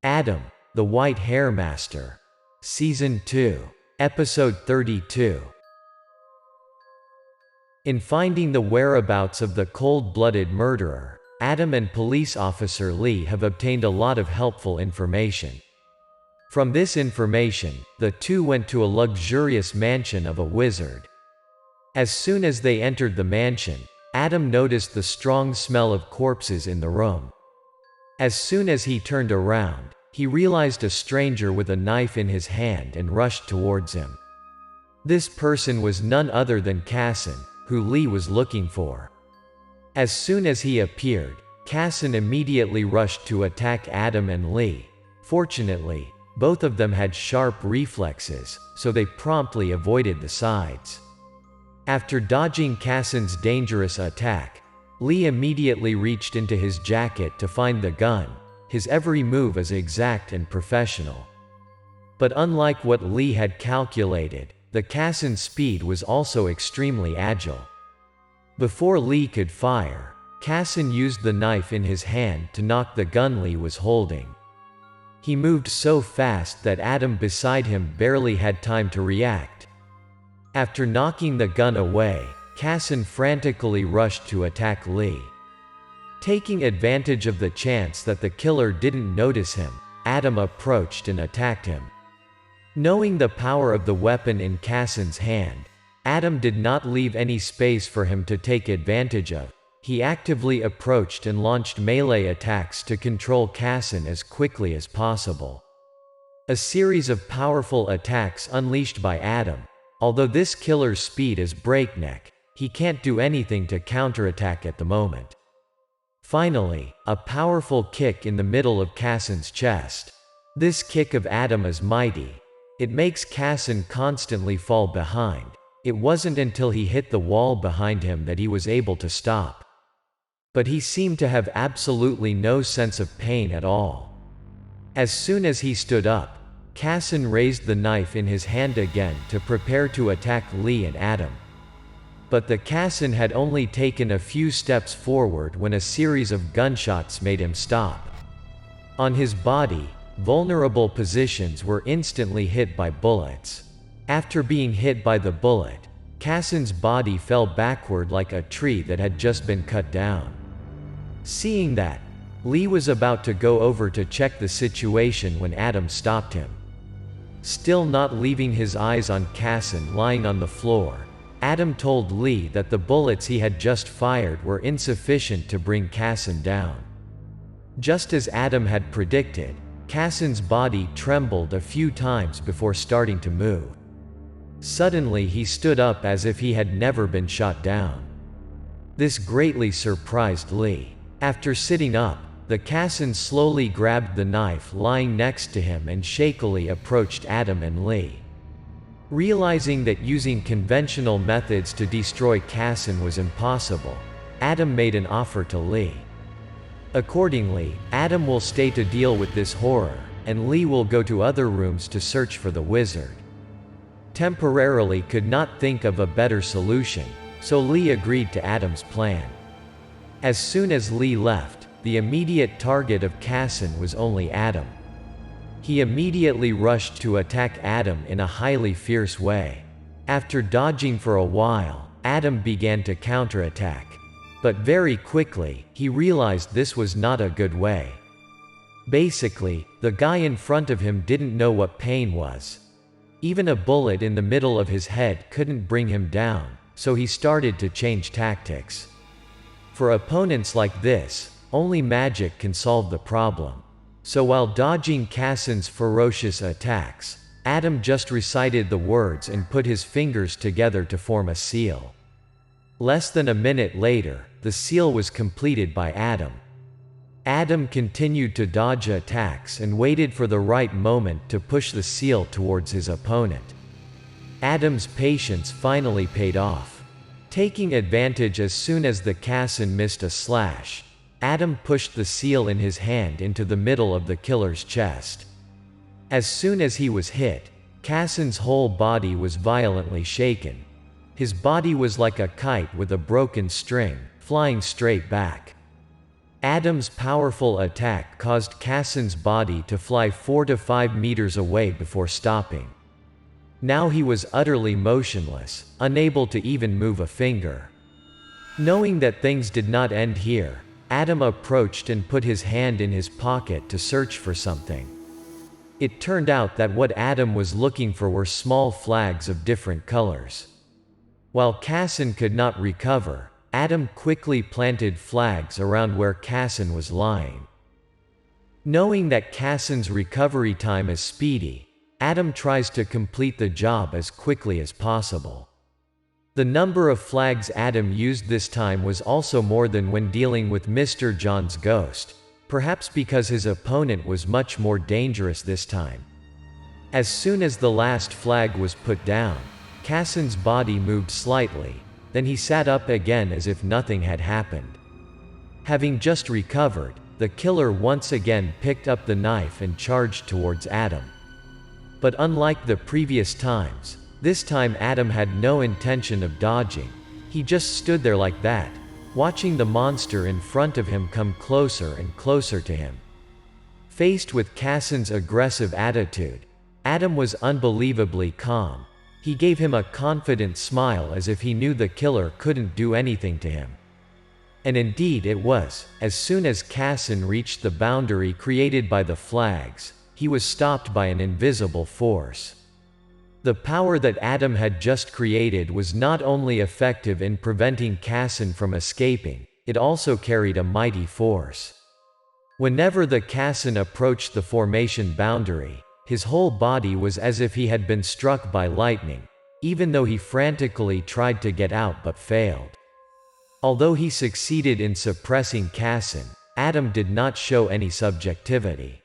Adam, the White Hair Master. Season 2. Episode 32. In finding the whereabouts of the cold-blooded murderer, Adam and police officer Lee have obtained a lot of helpful information. From this information, the two went to a luxurious mansion of a wizard. As soon as they entered the mansion, Adam noticed the strong smell of corpses in the room. As soon as he turned around, he realized a stranger with a knife in his hand and rushed towards him. This person was none other than Casson, who Lee was looking for. As soon as he appeared, Casson immediately rushed to attack Adam and Lee. Fortunately, both of them had sharp reflexes, so they promptly avoided the sides. After dodging Casson's dangerous attack, Lee immediately reached into his jacket to find the gun. His every move is exact and professional. But unlike what Lee had calculated, the Casson's speed was also extremely agile. Before Lee could fire, Casson used the knife in his hand to knock the gun Lee was holding. He moved so fast that Adam beside him barely had time to react. After knocking the gun away, Casson frantically rushed to attack Lee. Taking advantage of the chance that the killer didn't notice him, Adam approached and attacked him. Knowing the power of the weapon in Casson's hand, Adam did not leave any space for him to take advantage of. He actively approached and launched melee attacks to control Casson as quickly as possible. A series of powerful attacks unleashed by Adam. Although this killer's speed is breakneck, he can't do anything to counterattack at the moment. Finally, a powerful kick in the middle of Casson's chest. This kick of Adam is mighty. It makes Casson constantly fall behind. It wasn't until he hit the wall behind him that he was able to stop. But he seemed to have absolutely no sense of pain at all. As soon as he stood up, Casson raised the knife in his hand again to prepare to attack Lee and Adam. But the Casson had only taken a few steps forward when a series of gunshots made him stop. On his body, vulnerable positions were instantly hit by bullets. After being hit by the bullet, Casson's body fell backward like a tree that had just been cut down. Seeing that, Lee was about to go over to check the situation when Adam stopped him. Still not leaving his eyes on Casson lying on the floor, Adam told Lee that the bullets he had just fired were insufficient to bring Casson down. Just as Adam had predicted, Casson's body trembled a few times before starting to move. Suddenly he stood up as if he had never been shot down. This greatly surprised Lee. After sitting up, the Casson slowly grabbed the knife lying next to him and shakily approached Adam and Lee. Realizing that using conventional methods to destroy Casson was impossible, Adam made an offer to Lee. Accordingly, Adam will stay to deal with this horror, and Lee will go to other rooms to search for the wizard. Temporarily could not think of a better solution, so Lee agreed to Adam's plan. As soon as Lee left, the immediate target of Casson was only Adam. He immediately rushed to attack Adam in a highly fierce way. After dodging for a while, Adam began to counterattack. But very quickly, he realized this was not a good way. Basically, the guy in front of him didn't know what pain was. Even a bullet in the middle of his head couldn't bring him down, so he started to change tactics. For opponents like this, only magic can solve the problem. So while dodging Casson's ferocious attacks, Adam just recited the words and put his fingers together to form a seal. Less than a minute later, the seal was completed by Adam. Adam continued to dodge attacks and waited for the right moment to push the seal towards his opponent. Adam's patience finally paid off. Taking advantage as soon as the Casson missed a slash, Adam pushed the seal in his hand into the middle of the killer's chest. As soon as he was hit, Casson's whole body was violently shaken. His body was like a kite with a broken string, flying straight back. Adam's powerful attack caused Cassin's body to fly 4 to 5 meters away before stopping. Now he was utterly motionless, unable to even move a finger. Knowing that things did not end here, Adam approached and put his hand in his pocket to search for something. It turned out that what Adam was looking for were small flags of different colors. While Cassin could not recover, Adam quickly planted flags around where Cassin was lying. Knowing that Cassin's recovery time is speedy, Adam tries to complete the job as quickly as possible. The number of flags Adam used this time was also more than when dealing with Mr. John's ghost, perhaps because his opponent was much more dangerous this time. As soon as the last flag was put down, Cassin's body moved slightly, then he sat up again as if nothing had happened. Having just recovered, the killer once again picked up the knife and charged towards Adam. But unlike the previous times, this time Adam had no intention of dodging. He just stood there like that, watching the monster in front of him come closer and closer to him. Faced with Cassin's aggressive attitude, Adam was unbelievably calm. He gave him a confident smile as if he knew the killer couldn't do anything to him. And indeed it was. As soon as Cassin reached the boundary created by the flags, he was stopped by an invisible force. The power that Adam had just created was not only effective in preventing Cassin from escaping, it also carried a mighty force. Whenever the Cassin approached the formation boundary, his whole body was as if he had been struck by lightning, even though he frantically tried to get out but failed. Although he succeeded in suppressing Cassin, Adam did not show any subjectivity.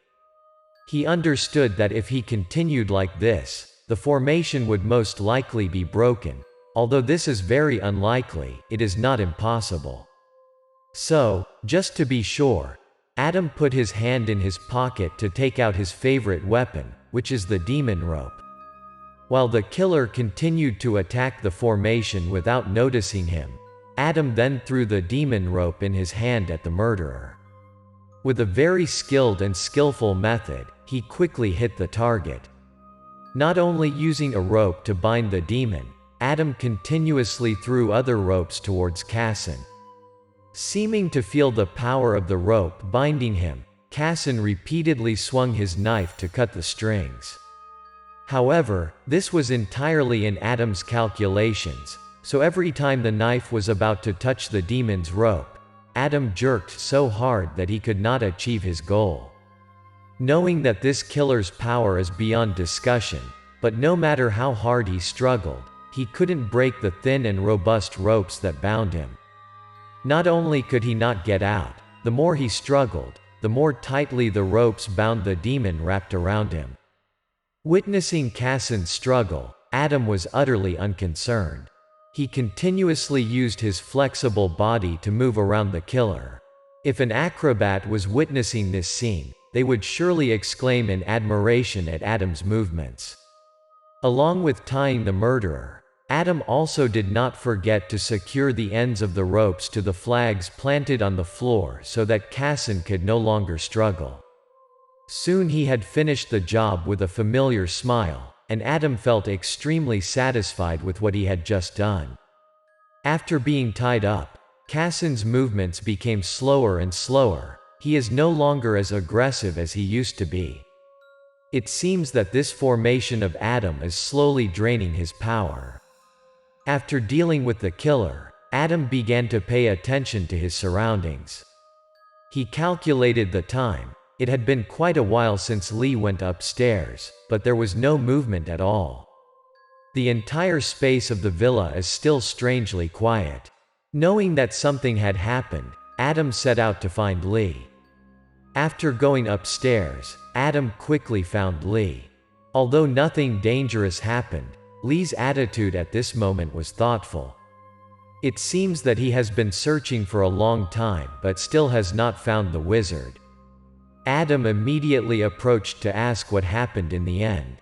He understood that if he continued like this, the formation would most likely be broken. Although this is very unlikely, it is not impossible. So, just to be sure, Adam put his hand in his pocket to take out his favorite weapon, which is the demon rope. While the killer continued to attack the formation without noticing him, Adam then threw the demon rope in his hand at the murderer. With a very skilled and skillful method, he quickly hit the target. Not only using a rope to bind the demon, Adam continuously threw other ropes towards Cassin. Seeming to feel the power of the rope binding him, Cassin repeatedly swung his knife to cut the strings. However, this was entirely in Adam's calculations, so every time the knife was about to touch the demon's rope, Adam jerked so hard that he could not achieve his goal. Knowing that this killer's power is beyond discussion, but no matter how hard he struggled, he couldn't break the thin and robust ropes that bound him. Not only could he not get out, the more he struggled, the more tightly the ropes bound the demon wrapped around him. Witnessing Cassin's struggle, Adam was utterly unconcerned. He continuously used his flexible body to move around the killer. If an acrobat was witnessing this scene, they would surely exclaim in admiration at Adam's movements. Along with tying the murderer, Adam also did not forget to secure the ends of the ropes to the flags planted on the floor so that Cassin could no longer struggle. Soon he had finished the job with a familiar smile, and Adam felt extremely satisfied with what he had just done. After being tied up, Cassin's movements became slower and slower. He is no longer as aggressive as he used to be. It seems that this formation of Adam is slowly draining his power. After dealing with the killer, Adam began to pay attention to his surroundings. He calculated the time. It had been quite a while since Lee went upstairs, but there was no movement at all. The entire space of the villa is still strangely quiet. Knowing that something had happened, Adam set out to find Lee. After going upstairs, Adam quickly found Lee. Although nothing dangerous happened, Lee's attitude at this moment was thoughtful. It seems that he has been searching for a long time but still has not found the wizard. Adam immediately approached to ask what happened in the end.